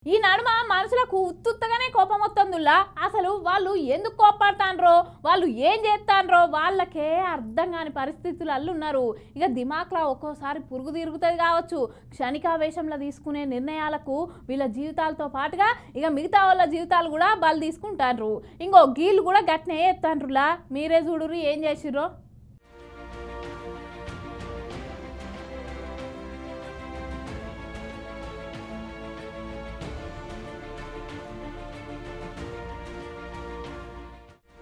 ఈ నడుమ మనుషులకు ఉత్తుత్తగానే కోపం వస్తుందిలా. అసలు వాళ్ళు ఎందుకు కోపడతాండ్రో, వాళ్ళు ఏం చేస్తాండ్రో వాళ్ళకే అర్థం కాని పరిస్థితులు అల్లున్నారు. ఇక దిమాక్లా ఒక్కోసారి పురుగు తిరుగుతుంది కావచ్చు. క్షణికావేశంలో తీసుకునే నిర్ణయాలకు వీళ్ళ జీవితాలతో పాటుగా ఇక మిగతా వాళ్ళ జీవితాలు కూడా బలి తీసుకుంటాండ్రు. ఇంకో గీళ్ళు కూడా గట్నే ఎత్తాండ్రులా. మీరే చూడురు ఏం చేసిర్రో.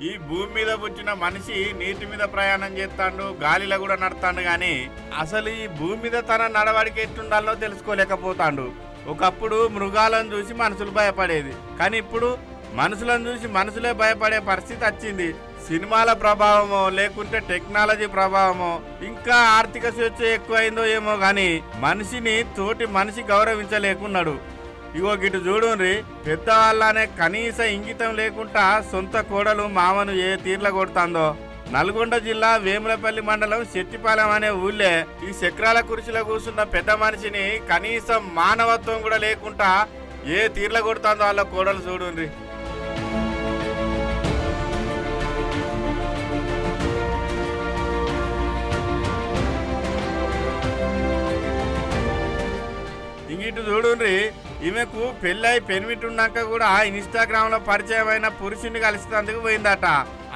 ఈ భూమి మీద పుట్టిన మనిషి నీటి మీద ప్రయాణం చేస్తాడు, గాలిలో కూడా నడతాడు. గాని అసలు ఈ భూమి మీద తన నడవడికి ఎట్టుండాలో తెలుసుకోలేకపోతాడు. ఒకప్పుడు మృగాలను చూసి మనుషులు భయపడేది, కానీ ఇప్పుడు మనుషులను చూసి మనుషులే భయపడే పరిస్థితి వచ్చింది. సినిమాల ప్రభావమో లేకుంటే టెక్నాలజీ ప్రభావమో ఇంకా ఆర్థిక స్వేచ్ఛ ఎక్కువైందో ఏమో గాని మనిషిని తోటి మనిషి గౌరవించలేకున్నాడు. ఇగో గిటు చూడుండ్రి, పెద్దవాళ్ళనే కనీస ఇంగితం లేకుండా సొంత కోడలు మామను ఏ తీర్ల కొడుతుందో. నల్గొండ జిల్లా వేములపల్లి మండలం శెట్టిపాలెం అనే ఊళ్ళే ఈ చక్రాల కుర్చీలో కూర్చున్న పెద్ద మనిషిని కనీసం మానవత్వం కూడా లేకుండా ఏ తీర్ల కొడుతుందో వాళ్ళ కోడలు చూడుండ్రి. ఇంగిటు చూడుండ్రి, ఈమెకు పెళ్ళై పెనిమిట్టున్నాక కూడా ఇన్స్టాగ్రామ్ లో పరిచయమైన పురుషుని కలిసినందుకు పోయిందట.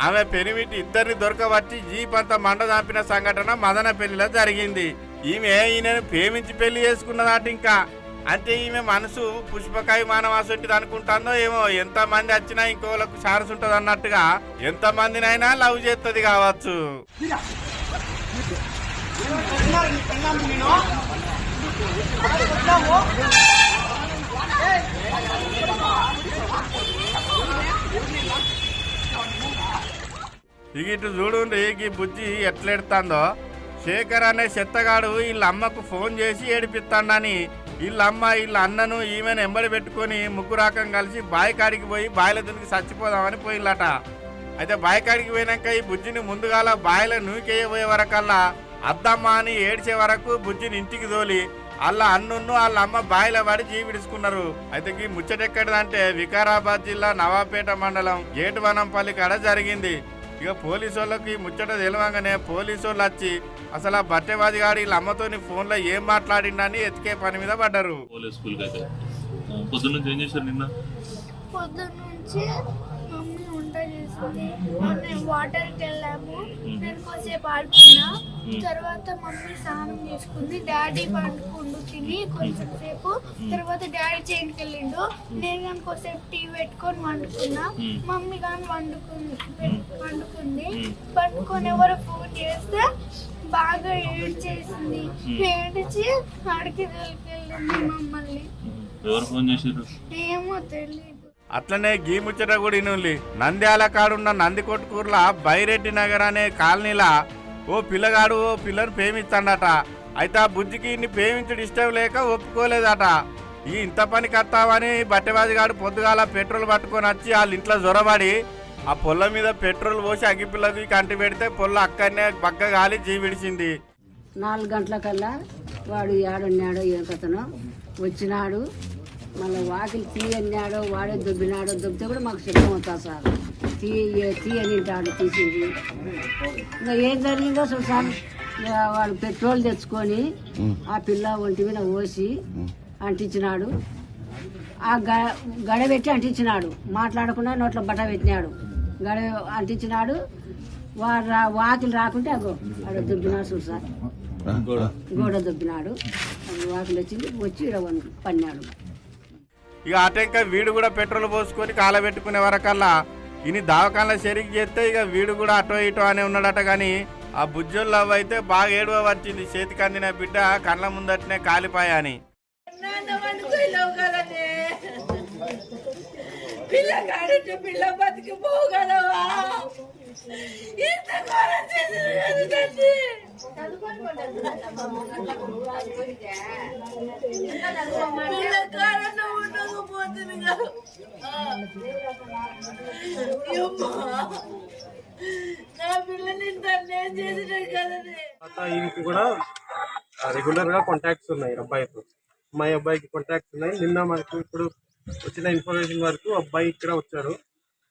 ఆమె పెనిమిటి ఇద్దరిని దొరకబట్టి జీప్ అంతా మండ దాపిన సంఘటన మదన పెళ్లిలో జరిగింది. ఈమె ఈయనను ప్రేమించి పెళ్లి చేసుకున్నదాట. ఇంకా అంటే ఈమె మనసు పుష్పకాయ మానవాసంటిది అనుకుంటుందో ఏమో. ఎంత మంది వచ్చినా ఇంకోళ్ళకు ఛాన్స్ ఉంటది అన్నట్టుగా ఎంత మందినైనా లవ్ చేస్తుంది కావచ్చు. ఇటు చూడుండి, ఈ బుజ్జి ఎట్లెడుతుందో. శేఖర్ అనే చెత్తగాడు వీళ్ళ అమ్మకు ఫోన్ చేసి ఏడిపిస్తాడని వీళ్ళమ్మ వీళ్ళ అన్నను ఈమెను ఎంబడి పెట్టుకుని ముగ్గురాకం కలిసి బాయికాడికి పోయి బాయిల దునికి చచ్చిపోదామని పోయిల్లట. అయితే బాయికాడికి పోయినాక ఈ బుజ్జిని ముందుగాల బాయిల నూకేయబోయే వరకల్లా అద్దమ్మ అని ఏడ్చే వరకు బుజ్జిని ఇంటికి తోలి వాళ్ళ అన్నున్ను వాళ్ళ అమ్మ బాయిల పడి జీవిడుచుకున్నారు. అయితే ఈ ముచ్చటెక్కడదంటే వికారాబాద్ జిల్లా నవాపేట మండలం గేటువనంపల్లి కాడ జరిగింది. ఇక పోలీసు వాళ్ళకి ముచ్చట తెలియగానే పోలీసు వాళ్ళు వచ్చి అసలు ఆ బట్టెవాది గారు వీళ్ళ అమ్మతోని ఫోన్ లో ఏం మాట్లాడిండని ఎతికే పని మీద పడ్డారు. మమ్మీ వంట చేసింది, మేము వాటర్కి వెళ్ళాము, నేను కొంచెంసేపు ఆడుకున్నా. తర్వాత మమ్మీ స్నానం చేసుకుంది, డాడీ పండుకుండు తిని కొంచెం సేపు. తర్వాత డాడీ చేనుకి వెళ్ళిండు, నేను కానీ కొంచెంసేపు టీవీ పెట్టుకొని వండుకున్నా. మమ్మీ కానీ వండుకుంది. పండుకొని ఎవరో ఫోన్ చేస్తే బాగా ఏడ్చేసింది. ఏడ్చి అడిగి వెళ్ళింది మమ్మల్ని. ఏమో తెలియదు. అట్లనే గీ ముచ్చట కూడా ఇనుంది. నంద్యాల కాడున్న నందికొట్కూర్ల బైరెడ్డి నగర్ అనే కాలనీలా ఓ పిల్లగాడు ఓ పిల్లని ప్రేమిస్తాడట. అయితే ఆ బుజ్జికి ఇన్ని ప్రేమించడం ఇష్టం లేక ఒప్పుకోలేదట. ఈ ఇంత పనికి వస్తావని బట్టెబాజిగాడు పొద్దుగాల పెట్రోల్ పట్టుకొని వచ్చి వాళ్ళ ఇంట్లో జొరబడి ఆ పొల్ల మీద పెట్రోల్ పోసి అగ్గిపిల్లకి కంటి పెడితే పొల్ల అక్కడనే బగ్గ గాలి జీవిడిచింది. 4 గంటలకల్లా వాడు ఏడున్నాడో ఏ కథనో వచ్చినాడు. మళ్ళీ వాకిలి తీయన్నాడో వాడే దొబ్బినాడో, దొబ్బితే కూడా మాకు సిద్ధం అవుతా సార్. తీయనింటాడు తీసింది. ఇంకా ఏం జరిగిందో చూడు సార్. వాడు పెట్రోల్ తెచ్చుకొని ఆ పిల్ల ఒంటి మీద పోసి అంటించినాడు. ఆ గడబెట్టి అంటించినాడు. మాట్లాడకుండా నోట్లో బట్ట పెట్టినాడు. గడ అంటించినాడు. వాడు వాకిలి రాకుంటే అగో ఆడ దొబ్బినాడు చూడు సార్. గోడ దొబ్బినాడు. వాకిలి వచ్చింది, వచ్చి పన్నాడు. ఇక అటెంక వీడు కూడా పెట్రోల్ పోసుకొని కాలబెట్టుకునే వరకల్లా ఇని దావకాన్ల షెరికి చేస్తే ఇక వీడు కూడా అటో ఇటో అనే ఉన్నాడట. కానీ ఆ బుజ్జోళ్ళు అయితే బాగా ఏడువ వచ్చింది. చేతికి అందిన బిడ్డ కళ్ళ ముందటనే కాలిపాయా అని. పిల్ల బతికి పోగలవా? ఈయనకి కూడా రెగ్యులర్ గా కాంటాక్ట్స్ ఉన్నాయి అబ్బాయితో. మా అబ్బాయికి కాంటాక్ట్స్ ఉన్నాయి. నిన్న మనకు ఇప్పుడు వచ్చిన ఇన్ఫర్మేషన్ వరకు అబ్బాయి ఇక్కడ వచ్చాడు.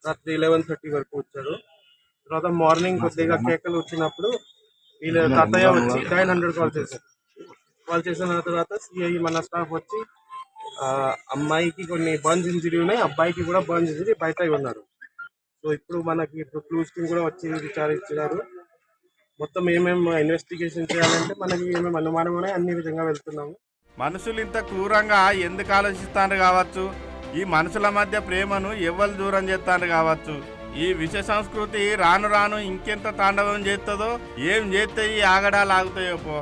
రాత్రి 11:30 వరకు వచ్చాడు. తర్వాత మార్నింగ్ కొద్దిగా కేకలు వచ్చినప్పుడు వీళ్ళ తాతయ్య వచ్చి 900 కాల్ చేశారు. కాల్ చేసిన తర్వాత సిఐ మన స్టాఫ్ వచ్చి అమ్మాయికి కొన్ని బర్న్స్ ఇంజరీ ఉన్నాయి, అబ్బాయికి కూడా బర్న్స్ ఇంజరీ, బయట ఉన్నారు. సో ఇప్పుడు మనకి క్లూస్ టీమ్ కూడా వచ్చి విచారించినారు. మొత్తం ఏమేమి ఇన్వెస్టిగేషన్ చేయాలంటే మనకి ఏమేమి అనుమానం ఉన్నాయి అన్ని విధంగా వెళ్తున్నాము. మనుషులు ఇంత క్రూరంగా ఎందుకు ఆలోచిస్తాను కావచ్చు, ఈ మనుషుల మధ్య ప్రేమను ఎవరు దూరం చేస్తాను కావచ్చు. ఈ విష సంస్కృతి రాను రాను ఇంకెంత తాండవం చేస్తుందో, ఏం చేస్తే ఈ ఆగడాలు ఆగుతాయో పో.